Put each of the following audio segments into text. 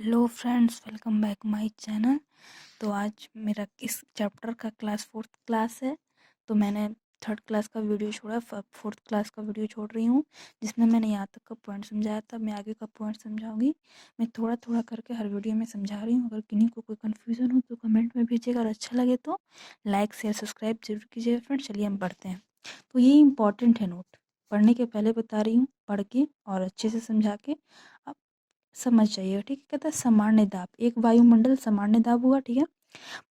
Hello friends, welcome back my channel. तो आज मेरा इस चैप्टर का क्लास 4th क्लास है। तो मैंने 3rd क्लास का वीडियो छोड़ा, 4th क्लास का वीडियो छोड़ रही हूँ, जिसमें मैंने यहाँ तक का पॉइंट समझाया था। मैं आगे का पॉइंट समझाऊंगी। मैं थोड़ा थोड़ा करके हर वीडियो में समझा रही हूँ। अगर किन्हीं को कोई कन्फ्यूज़न हो तो कमेंट में भेजिएगा, और अच्छा लगे तो लाइक शेयर सब्सक्राइब जरूर कीजिएगा फ्रेंड्स। चलिए हम पढ़ते हैं। तो ये इंपॉर्टेंट है नोट, पढ़ने के पहले बता रही हूँ, पढ़ के और अच्छे से समझा के आप समझ जाइएगा। ठीक है, कहता है सामान्य दाब, एक वायुमंडल सामान्य दाब हुआ। ठीक है,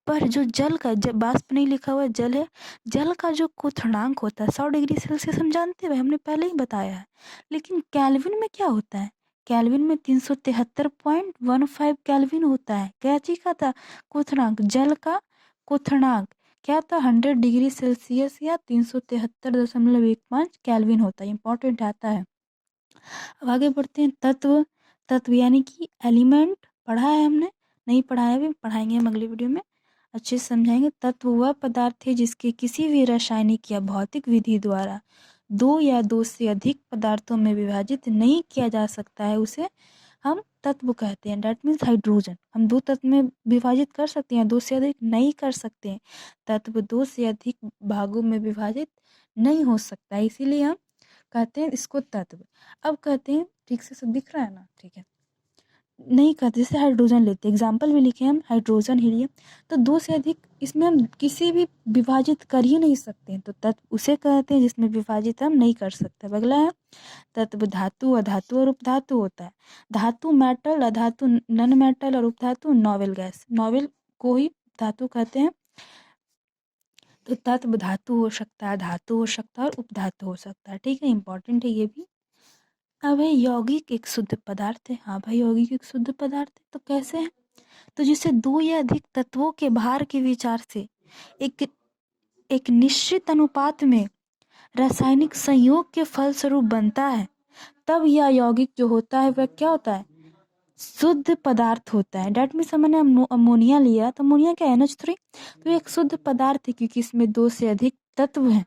पर जो जल का वाष्प नहीं लिखा हुआ है, जल है, जल का जो क्वथनांक होता है 100 डिग्री सेल्सियस, हम जानते हैं भाई, हमने पहले ही बताया है। लेकिन कैल्विन में क्या होता है? कैल्विन में 373.15 कैल्विन होता है। क्या चीज का था? क्वथनांक, जल का क्वथनांक क्या था? 100 डिग्री सेल्सियस या 373.15 कैल्विन होता है। इंपॉर्टेंट आता है। अब आगे बढ़ते हैं। तत्व, तत्व यानी कि एलिमेंट पढ़ा है हमने, नहीं पढ़ा है अभी, पढ़ाएंगे हम अगली वीडियो में, अच्छे से समझाएंगे। तत्व वह पदार्थ है जिसके किसी भी रासायनिक या भौतिक विधि द्वारा दो या दो से अधिक पदार्थों में विभाजित नहीं किया जा सकता है, उसे हम तत्व कहते हैं। डेट मीन्स हाइड्रोजन हम दो तत्व में विभाजित कर सकते हैं, दो से अधिक नहीं कर सकते हैं। तत्व दो से अधिक भागों में विभाजित नहीं हो सकता है, इसीलिए हम कहते हैं इसको तत्व। अब कहते हैं, ठीक से सब दिख रहा है ना? ठीक है, नहीं कहते, जैसे हाइड्रोजन लेते हैं, एग्जाम्पल भी लिखे हम, हाइड्रोजन हीलियम, तो दो से अधिक इसमें हम किसी भी विभाजित कर ही नहीं सकते हैं, तो तत्व उसे कहते हैं जिसमें विभाजित हम नहीं कर सकते। अगला है तत्व धातु, अधातु और उपधातु होता है। धातु मेटल, अधातु नॉन मेटल और उपधातु नोवेल गैस। नोवेल को ही धातु कहते हैं। तो तत्व धातु हो सकता है, धातु हो सकता है और उपधातु हो सकता है। ठीक है, इंपॉर्टेंट है ये भी। अब है यौगिक एक शुद्ध पदार्थ है। हाँ भाई, यौगिक एक शुद्ध पदार्थ है। तो कैसे है? तो जिसे दो या अधिक तत्वों के भार के विचार से एक एक निश्चित अनुपात में रासायनिक संयोग के फलस्वरूप बनता है, तब यह यौगिक जो होता है वह क्या होता है? शुद्ध पदार्थ होता है। डेट मीन्स हमने अमोनिया लिया, तो अमोनिया क्या है? NH3। तो एक शुद्ध पदार्थ है क्योंकि इसमें दो से अधिक तत्व हैं।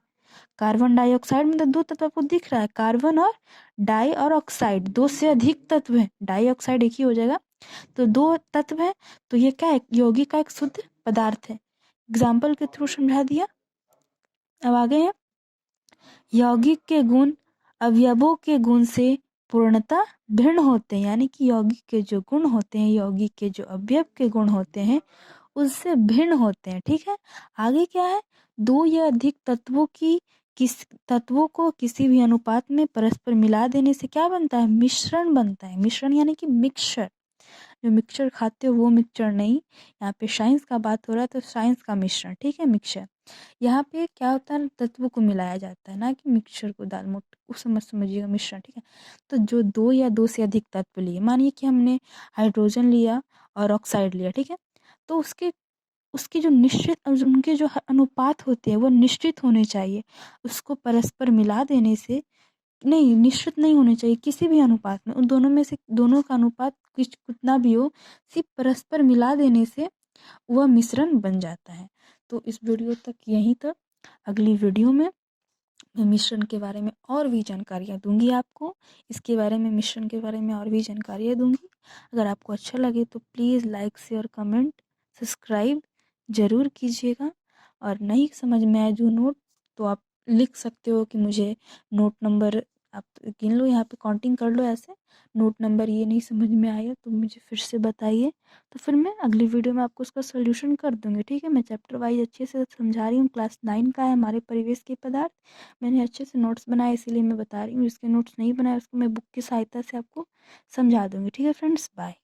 कार्बन डाइऑक्साइड में तो दो तत्व आपको दिख रहा है, कार्बन और डाई और ऑक्साइड, दो से अधिक तत्व है, डाई ऑक्साइड एक ही हो जाएगा। तो दो तत्व है, तो ये क्या है? यौगिक का एक शुद्ध पदार्थ है। एग्जाम्पल के थ्रू समझा दिया। अब आगे है, यौगिक के गुण अवयवों के गुण से पूर्णतः भिन्न होते हैं, यानी कि यौगिक के जो गुण होते हैं, यौगिक के जो अवयव के गुण होते हैं, उससे भिन्न होते हैं। ठीक है, आगे क्या है? दो या अधिक तत्वों की किस तत्वों को किसी भी अनुपात में परस्पर मिला देने से क्या बनता है? मिश्रण बनता है। मिश्रण यानी कि मिक्सचर, जो मिक्सचर खाते हो वो मिक्सचर नहीं, यहाँ पे साइंस का बात हो रहा है, तो साइंस का मिश्रण। ठीक है, मिक्सचर यहाँ पे क्या होता है? तत्व को मिलाया जाता है, ना कि मिक्सचर को, दाल मोट उस समझिएगा मिश्रण। ठीक है, तो जो दो या दो से अधिक तत्व लिए, मानिए कि हमने हाइड्रोजन लिया और ऑक्साइड लिया, ठीक है, तो उसके उसकी जो निश्चित उनके जो अनुपात होते हैं वो निश्चित होने चाहिए। उसको परस्पर मिला देने से नहीं, निश्चित नहीं होने चाहिए किसी भी अनुपात में। उन दोनों में से दोनों का अनुपात कितना भी हो, सिर्फ परस्पर मिला देने से वह मिश्रण बन जाता है। तो इस वीडियो तक यहीं तक। अगली वीडियो में मैं मिश्रण के बारे में और भी जानकारियाँ दूंगी आपको, इसके बारे में, मिश्रण के बारे में और भी जानकारियाँ दूंगी। अगर आपको अच्छा लगे तो please like share comment subscribe ज़रूर कीजिएगा। और नहीं समझ में आए जो नोट, तो आप लिख सकते हो कि मुझे नोट नंबर, आप गिन लो, यहाँ पे काउंटिंग कर लो ऐसे, नोट नंबर ये नहीं समझ में आया तो मुझे फिर से बताइए, तो फिर मैं अगली वीडियो में आपको उसका सोल्यूशन कर दूंगी। ठीक है, मैं चैप्टर वाइज अच्छे से समझा रही हूँ। क्लास 9 का है हमारे परिवेश के पदार्थ। मैंने अच्छे से नोट्स बनाए, इसीलिए मैं बता रही हूँ। जिसके नोट्स नहीं बनाए उसको मैं बुक की सहायता से आपको समझा दूंगी। ठीक है फ्रेंड्स, बाय।